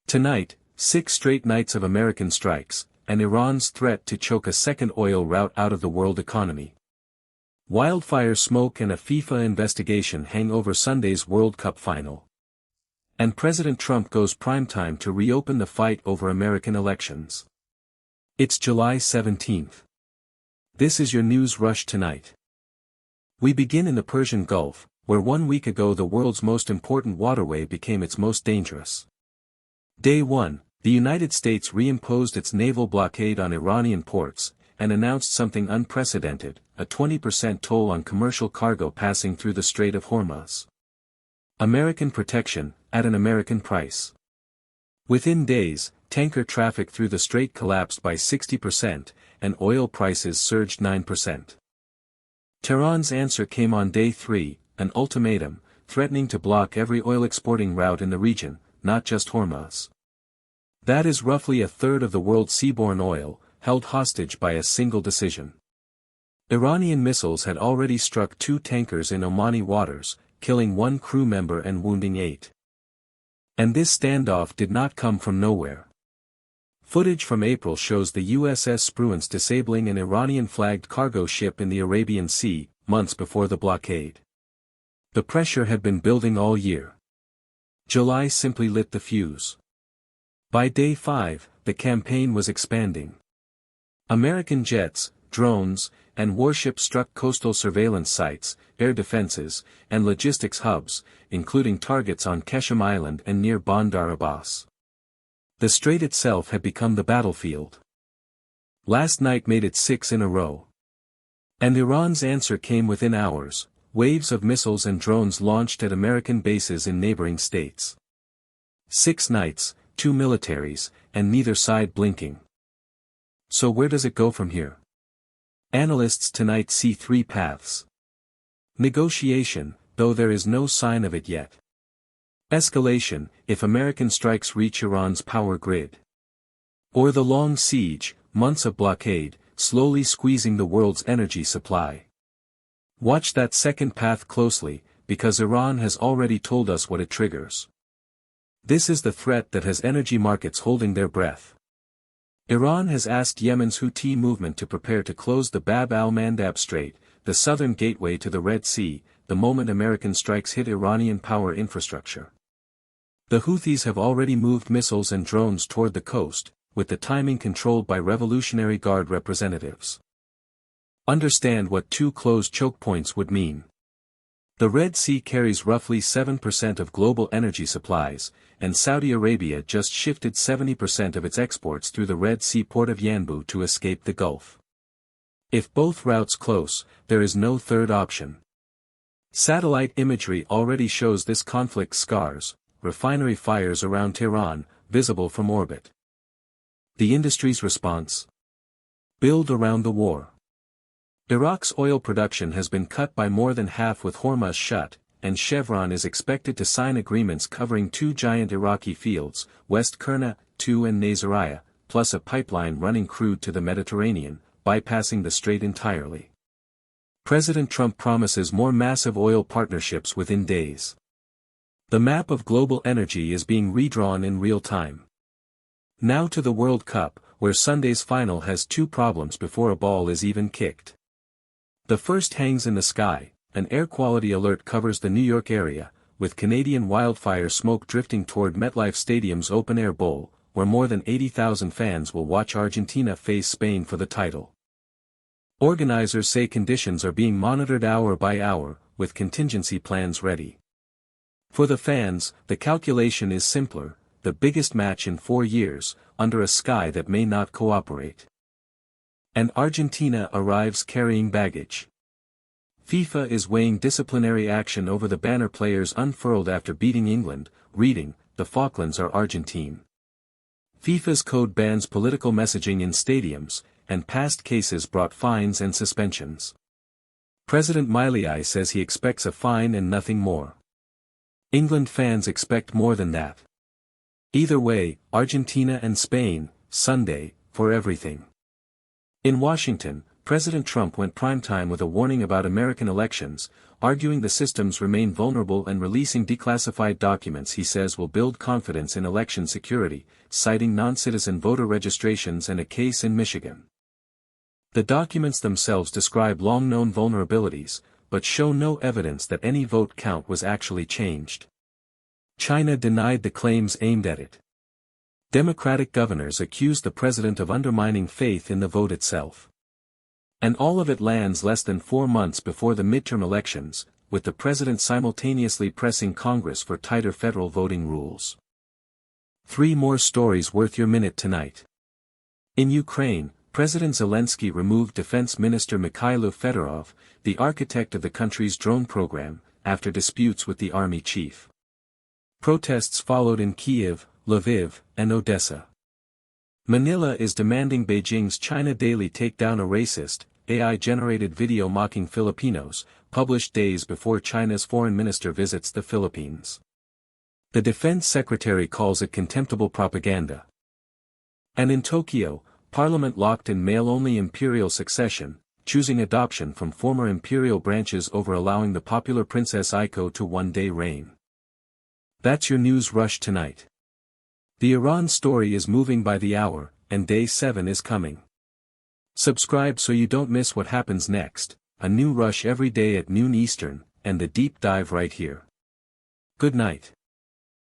Tonight, 6 straight nights of American strikes, and Iran's threat to choke a second oil route out of the world economy. Wildfire smoke and a FIFA investigation hang over Sunday's World Cup final. And President Trump goes primetime to reopen the fight over American elections. It's July 17th. This is your News Rush tonight. We begin in the Persian Gulf, where 1 week ago the world's most important waterway became its most dangerous. Day 1, the United States reimposed its naval blockade on Iranian ports, and announced something unprecedented, a 20% toll on commercial cargo passing through the Strait of Hormuz. American protection, at an American price. Within days, tanker traffic through the strait collapsed by 60%, and oil prices surged 9%. Tehran's answer came on day 3, an ultimatum, threatening to block every oil-exporting route in the region, not just Hormuz. That is roughly a third of the world's seaborne oil, held hostage by a single decision. Iranian missiles had already struck 2 tankers in Omani waters, killing 1 crew member and wounding 8. And this standoff did not come from nowhere. Footage from April shows the USS Spruance disabling an Iranian-flagged cargo ship in the Arabian Sea, months before the blockade. The pressure had been building all year. July simply lit the fuse. By day 5, the campaign was expanding. American jets, drones, and warships struck coastal surveillance sites, air defenses, and logistics hubs, including targets on Qeshm Island and near Bandar Abbas. The strait itself had become the battlefield. Last night made it 6 in a row. And Iran's answer came within hours, waves of missiles and drones launched at American bases in neighboring states. 6 nights, 2 militaries, and neither side blinking. So where does it go from here? Analysts tonight see 3 paths. Negotiation, though there is no sign of it yet. Escalation, if American strikes reach Iran's power grid. Or the long siege, months of blockade, slowly squeezing the world's energy supply. Watch that second path closely, because Iran has already told us what it triggers. This is the threat that has energy markets holding their breath. Iran has asked Yemen's Houthi movement to prepare to close the Bab al-Mandab Strait, the southern gateway to the Red Sea, the moment American strikes hit Iranian power infrastructure. The Houthis have already moved missiles and drones toward the coast, with the timing controlled by Revolutionary Guard representatives. Understand what 2 closed choke points would mean. The Red Sea carries roughly 7% of global energy supplies, and Saudi Arabia just shifted 70% of its exports through the Red Sea port of Yanbu to escape the Gulf. If both routes close, there is no third option. Satellite imagery already shows this conflict scars, refinery fires around Tehran, visible from orbit. The industry's response? Build around the war. Iraq's oil production has been cut by more than half with Hormuz shut, and Chevron is expected to sign agreements covering 2 giant Iraqi fields, West Qurna, 2 and Nasiriyah, plus a pipeline running crude to the Mediterranean, bypassing the strait entirely. President Trump promises more massive oil partnerships within days. The map of global energy is being redrawn in real time. Now to the World Cup, where Sunday's final has 2 problems before a ball is even kicked. The first hangs in the sky. An air quality alert covers the New York area, with Canadian wildfire smoke drifting toward MetLife Stadium's open-air bowl, where more than 80,000 fans will watch Argentina face Spain for the title. Organizers say conditions are being monitored hour by hour, with contingency plans ready. For the fans, the calculation is simpler, the biggest match in 4 years, under a sky that may not cooperate. And Argentina arrives carrying baggage. FIFA is weighing disciplinary action over the banner players unfurled after beating England, reading, "The Falklands are Argentine." FIFA's code bans political messaging in stadiums, and past cases brought fines and suspensions. President Milei says he expects a fine and nothing more. England fans expect more than that. Either way, Argentina and Spain, Sunday, for everything. In Washington, President Trump went primetime with a warning about American elections, arguing the systems remain vulnerable and releasing declassified documents he says will build confidence in election security, citing non-citizen voter registrations and a case in Michigan. The documents themselves describe long-known vulnerabilities, but show no evidence that any vote count was actually changed. China denied the claims aimed at it. Democratic governors accused the president of undermining faith in the vote itself. And all of it lands less than 4 months before the midterm elections, with the president simultaneously pressing Congress for tighter federal voting rules. 3 more stories worth your minute tonight. In Ukraine, President Zelensky removed Defense Minister Mikhailo Fedorov, the architect of the country's drone program, after disputes with the army chief. Protests followed in Kyiv, Lviv, and Odessa. Manila is demanding Beijing's China Daily take down a racist, AI-generated video mocking Filipinos, published days before China's foreign minister visits the Philippines. The defense secretary calls it contemptible propaganda. And in Tokyo, Parliament locked in male-only imperial succession, choosing adoption from former imperial branches over allowing the popular Princess Aiko to one-day reign. That's your news rush tonight. The Iran story is moving by the hour, and day 7 is coming. Subscribe so you don't miss what happens next, a new rush every day at noon Eastern, and the deep dive right here. Good night.